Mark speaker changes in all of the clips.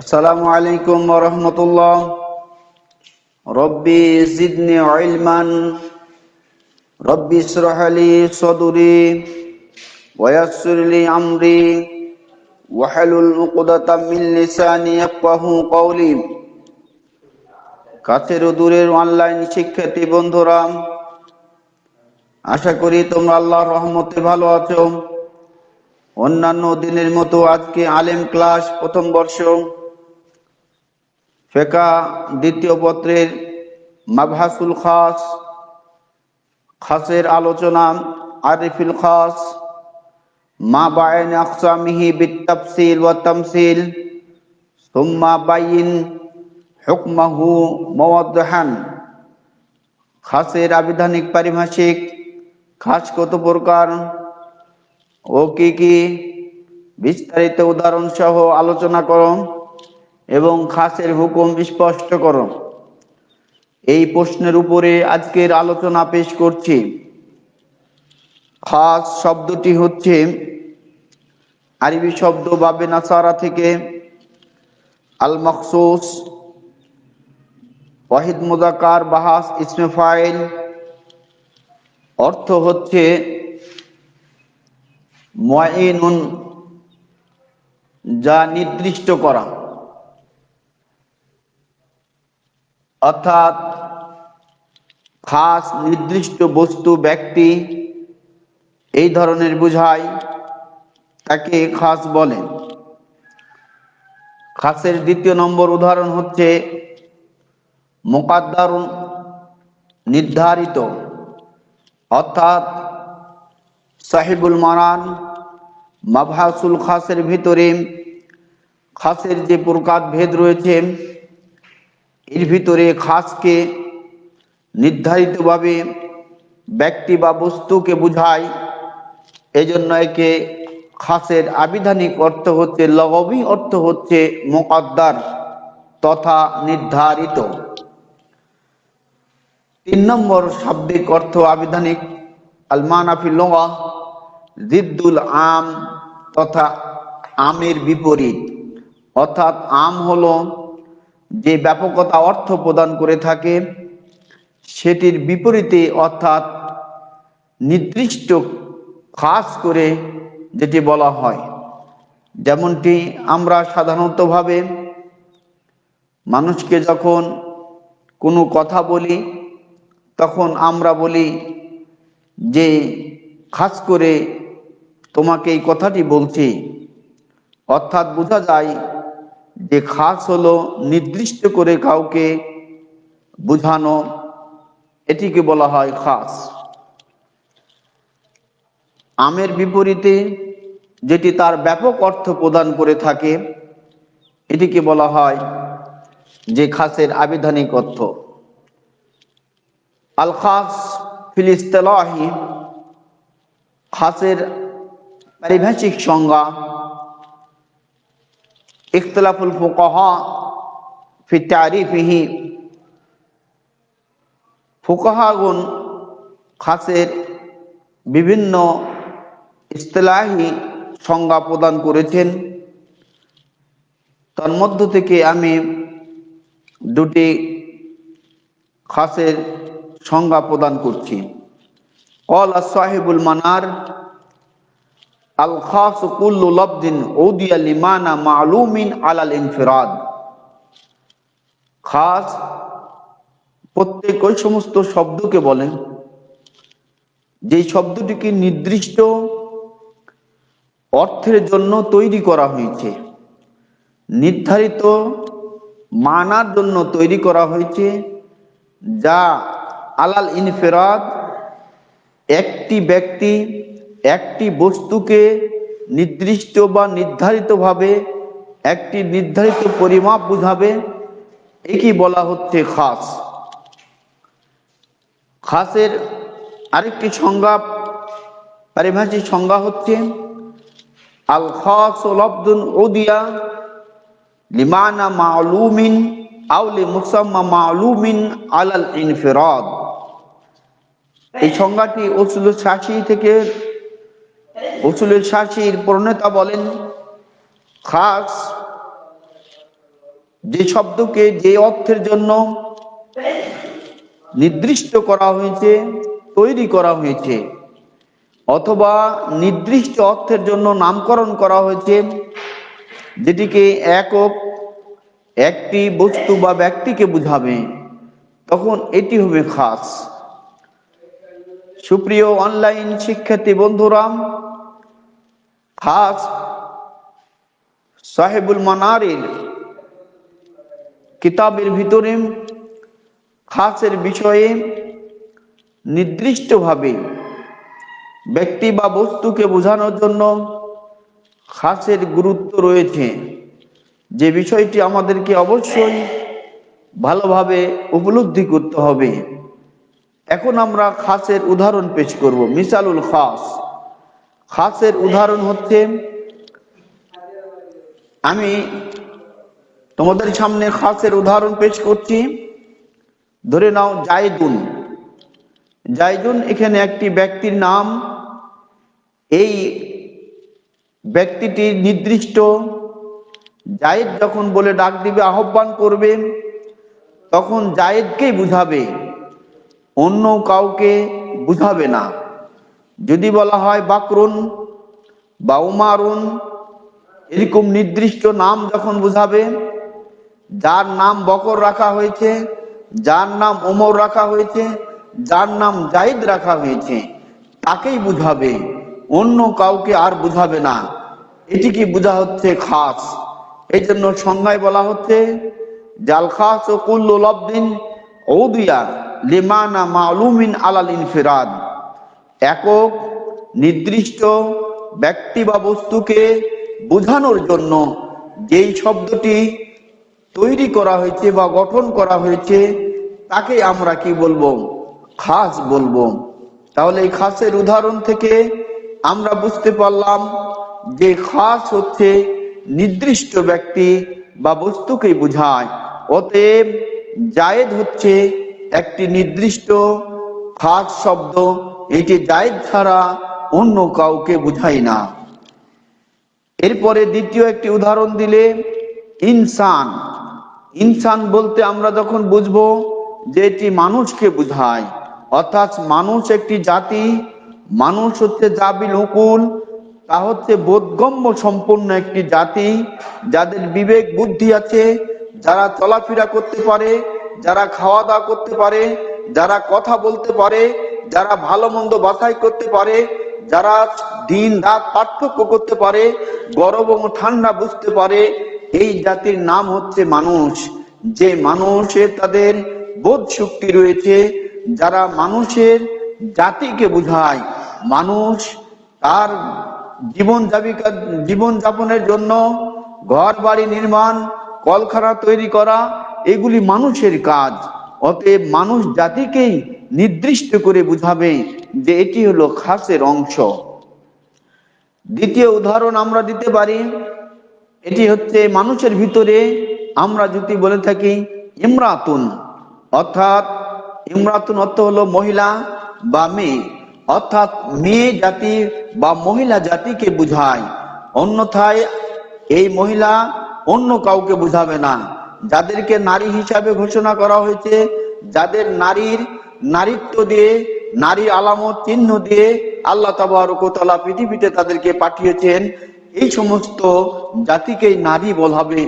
Speaker 1: আসসালামু আলাইকুম ওয়া রাহমাতুল্লাহ। রব্বি জিদনি ইলমান, রব্বি ইশরাহ লি সাদরি ওয়া ইয়াসসির লি আমরি ওয়াহলুল উকদাতাম মিন লিসানি ইয়াফকাহু কওলি। কাছের ও দূরের অনলাইন শিক্ষার্থী বন্ধুরা, আশা করি তোমরা আল্লাহর রহমতে ভালো আছো। অন্যান্য দিনের মতো আজকে আলেম ক্লাস প্রথম বর্ষ ফিকহ দ্বিতীয় পত্রের মাবহাসুল খাস, খাসের আলোচনা, আরিফুল খাস মা বায়না আকসামিহি বিতাফসিল ওয়া তামসিল সুম্মা বাইন হুকমাহু মুওয়াদ্দাহান। খাসের আবিধানিক পারিভাষিক, খাস কত প্রকার ও কি কি বিস্তারিত উদাহরণ সহ আলোচনা করো এবং খাসের হুকুম স্পষ্ট করো। এই প্রশ্নের উপরে আজকের আলোচনা পেশ করছি। খাস শব্দটি হচ্ছে আরবি শব্দ বাবে নাসারা থেকে আল মখসুস, ওয়াহিদ মুযাক্কার বাহাস ইসমে ফাইল। অর্থ হচ্ছে মুআইনুন, যা নির্দিষ্ট করা, অর্থাৎ খাস নির্দিষ্ট বস্তু, ব্যক্তি এই ধরনের বোঝায়, তাকে খাস বলে। খাসের দ্বিতীয় নম্বর উদাহরণ হচ্ছে মুকাদ্দার, নির্ধারিত, অর্থাৎ সাহিবুল মারান মাবহাসুল খাসের ভিতরে খাসের যে প্রকার ভেদ রয়েছে, এর ভিতরে খাসকে নির্ধারিতভাবে ব্যক্তি বা বস্তুকে বোঝায়। এজন্য একে খাসের আবিধানিক অর্থ হচ্ছে, লগাবি অর্থ হচ্ছে মুকাদ্দার তথা নির্ধারিত। 3 নম্বর শাব্দিক অর্থ আবিধানিক আল মানা ফিল লুগা জিদ্দুল আম, তথা আমের বিপরীত। অর্থাৎ আম হলো যে ব্যাপকতা অর্থ প্রদান করে থাকে, সেটির বিপরীতে অর্থাৎ নির্দিষ্ট খাস করে যেটি বলা হয়। যেমনটি আমরা সাধারণতভাবে মানুষকে যখন কোনো কথা বলি, তখন আমরা বলি যে খাস করে তোমাকে এই কথাটি বলছি। অর্থাৎ বোঝা যায় যে খাস হলো নির্দিষ্ট করে কাউকে বোঝানো, এটিকে বলা হয় খাস। আমের বিপরীতে যেটি তার ব্যাপক অর্থ প্রদান করে থাকে, এটিকে বলা হয় যে খাসের আবিধানিক অর্থ। আল খাস ফিল ইসতিলাহি, খাসের পারিভাষিক সংজ্ঞা। ইখতিলাফুল ফুকাহা ফি তারিফিহি, ফুকাহাগণ খাসের বিভিন্ন ইসতিলাহি সংজ্ঞা প্রদান করেছেন। তার মধ্য থেকে আমি দুটি খাসের সংজ্ঞা প্রদান করছি। ক্বালা সাহিবুল মানার আল খাস কুল্লু লাফজিন উদিয়া লিমানা মালুমিন আলাল ইনফিরাদ। খাস প্রত্যেক ওই সমস্ত শব্দকে বলেন যে শব্দটিকে নির্দিষ্ট অর্থের জন্য তৈরি করা হয়েছে, নির্ধারিত মানার জন্য তৈরি করা হয়েছে, যা আলাল ইনফিরাদ, একটি ব্যক্তি একটি বস্তুকে নির্দিষ্ট বা নির্ধারিতভাবে একটি নির্ধারিত পরিমাপ বুঝাবে, একই বলা হচ্ছে খাস। খাসের আরেকটি সংজ্ঞা, পারিভাষিক সংজ্ঞা হচ্ছে আল খাস লাফজুন উদিয়া লিমানা মালুমিন আও লিমুসাম্মা মালুমিন আলাল ইনফিরাদ। এই সংজ্ঞাটি উসুলুল শাসি থেকে, উসুলুল শাসির প্রণেতা বলেন খাস যে শব্দকে যে অর্থের জন্য নির্দিষ্ট করা হয়েছে, তৈরি করা হয়েছে, অথবা নির্দিষ্ট অর্থের জন্য নামকরণ করা হয়েছে, যেটিকে একক একটি বস্তু বা ব্যক্তিকে বুঝাবে, তখন এটি হবে খাস। সুপ্রিয় অনলাইন শিক্ষার্থী বন্ধুরা, খাস সাহেবুল মানারের কিতাবের ভিতরে খাসের বিষয়ে নির্দিষ্টভাবে ব্যক্তি বা বস্তুকে বোঝানোর জন্য খাসের গুরুত্ব রয়েছে, যে বিষয়টি আমাদেরকে অবশ্যই ভালোভাবে উপলব্ধি করতে হবে। এখন আমরা খাসের উদাহরণ পেশ করব। মিসালুল খাস, খাসের উদাহরণ হচ্ছে, আমি তোমাদের সামনে খাসের উদাহরণ পেশ করছি। ধরে নাও জায়দুন। জায়দুন এখানে একটি ব্যক্তির নাম। এই ব্যক্তিটি নির্দিষ্ট, জায়েদ যখন বলে ডাক দিবে, আহ্বান করবে, তখন জায়েদকেই বুঝাবে, অন্য কাউকে বুঝাবে না। যদি বলা হয় বাকরুন বা উমারুন, এরকম নির্দিষ্ট নাম যখন বুঝাবে, যার নাম বকর রাখা হয়েছে, যার নাম ওমর রাখা হয়েছে, যার নাম জায়েদ রাখা হয়েছে, তাকেই বুঝাবে, অন্য কাউকে আর বুঝাবে না। এটি কি বোঝা হচ্ছে খাস। এই জন্য সংজ্ঞায় বলা হচ্ছে, জাল খাস ও কুল্লু লফদিন উদিয়া লিমানা মালুমিন আলাল ইনফিরাদ। একক নির্দিষ্ট ব্যক্তি বা বস্তুকে বোঝানোর জন্য যেই শব্দটি তৈরি করা হয়েছে বা গঠন করা হয়েছে, তাকে আমরা কি বলবো? খাস বলবো। তাহলে এই খাসের উদাহরণ থেকে আমরা বুঝতে পারলাম যে খাস হচ্ছে নির্দিষ্ট ব্যক্তি বা বস্তুকে বোঝায়। অতএব জায়েদ হচ্ছে একটি নির্দিষ্ট খাস শব্দ, এটি জায়েদ ছাড়া অন্য কাউকে বোঝায় না। এরপরে দ্বিতীয় একটি উদাহরণ দিলে, ইনসান। ইনসান বলতে আমরা যখন বুঝবো যে এটি মানুষকে বোঝায়, অর্থাৎ মানুষ একটি জাতি, মানুষ হচ্ছে জাবিল উকুল, তা হচ্ছে বোধগম্য সম্পন্ন একটি জাতি, যাদের বিবেক বুদ্ধি আছে, যারা চলাফেরা করতে পারে, যারা খাওয়া দাওয়া করতে পারে, যারা কথা বলতে পারে, যারা ভালো মন্দ বাছাই করতে পারে, যারা দিন রাত পার্থক্য করতে পারে, গরম এবং ঠান্ডা বুঝতে পারে, এই জাতির নাম হচ্ছে মানুষ। যে মানুষের তাদের বোধ শক্তি রয়েছে, যারা মানুষের জাতিকে বোঝায়। মানুষ তার জীবন যাপনের জন্য ঘর বাড়ি নির্মাণ, কলকারখানা তৈরি করা, এগুলি মানুষের কাজ। অতএব মানুষ জাতিকেই নির্দিষ্ট করে বুঝাবে যে এটি হলো খাসের অংশ। দ্বিতীয় উদাহরণ আমরা দিতে পারি, এটি হচ্ছে মানুষের ভিতরে আমরা যদি বলে থাকি ইমরাতুন, অর্থাৎ ইমরাতুন অর্থ হলো মহিলা বা মেয়ে, অর্থাৎ মেয়ে জাতি বা মহিলা জাতিকে বুঝায়। অন্যথায় এই মহিলা অন্য কাউকে বুঝাবে না। যাদেরকে নারী হিসাবে ঘোষণা করা হয়েছে, যাদের নারীত্ব দিয়ে, নারী আলামত চিহ্ন দিয়ে আল্লাহ তাবারক ওয়া তাআলা পৃথিবীতে তাদেরকে পাঠিয়েছেন, এই সমস্ত জাতিকেই নারী বলাবে,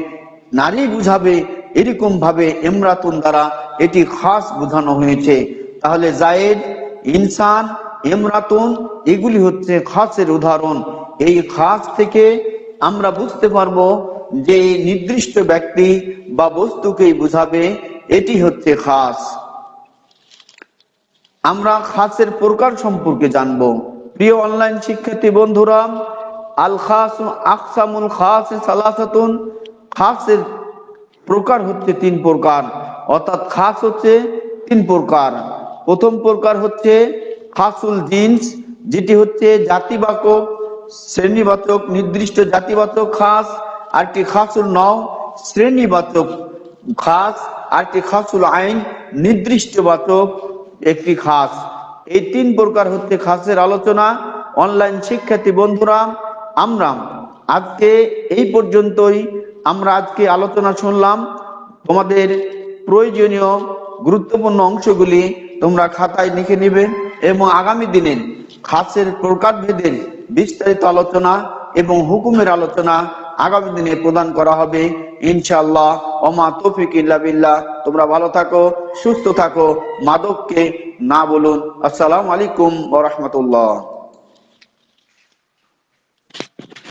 Speaker 1: নারী বুঝাবে। এরকম ভাবে ইমরাতুন দ্বারা এটি খাস বোঝানো হয়েছে। তাহলে জায়েদ, ইনসান, ইমরাতুন এগুলি হচ্ছে খাসের উদাহরণ। এই খাস থেকে আমরা বুঝতে পারবো যে নির্দিষ্ট ব্যক্তি বা বস্তুকেই বুঝাবে, এটি হচ্ছে খাস। আমরা খাসের প্রকার সম্পর্কে জানবো। প্রিয় অনলাইন শিক্ষার্থী বন্ধুরা, আল খাস আকসামুল খাস সালাসাতুন, খাসের প্রকার হচ্ছে তিন প্রকার, অর্থাৎ খাস হচ্ছে তিন প্রকার। প্রথম প্রকার হচ্ছে খাসুল জিন্স, যেটি হচ্ছে জাতিবাচক, শ্রেণীবাচক, নির্দিষ্ট জাতিবাচক খাস। আরটি খাসুল নও, শ্রেণীবাচক খাস। আরটি খাসুল আইন, নির্দিষ্টবাচক একটি খাস। এই তিন প্রকার হচ্ছে খাসের আলোচনা। অনলাইন শিক্ষার্থী বন্ধুরা, আমরা আজকে এই পর্যন্তই আমরা আজকে আলোচনা শুনলাম। তোমাদের প্রয়োজনীয় গুরুত্বপূর্ণ অংশগুলি তোমরা খাতায় লিখে নিবে এবং আগামী দিনের খাসের প্রকারভেদের বিস্তারিত আলোচনা এবং হুকুমের আলোচনা আগামী দিনে প্রদান করা হবে ইনশাআল্লাহ। ওমা তৌফিক ইল্লা বিল্লাহ। তোমরা ভালো থাকো, সুস্থ থাকো, মাদককে না বলুন। আসসালামু আলাইকুম ওয়া রাহমাতুল্লাহ।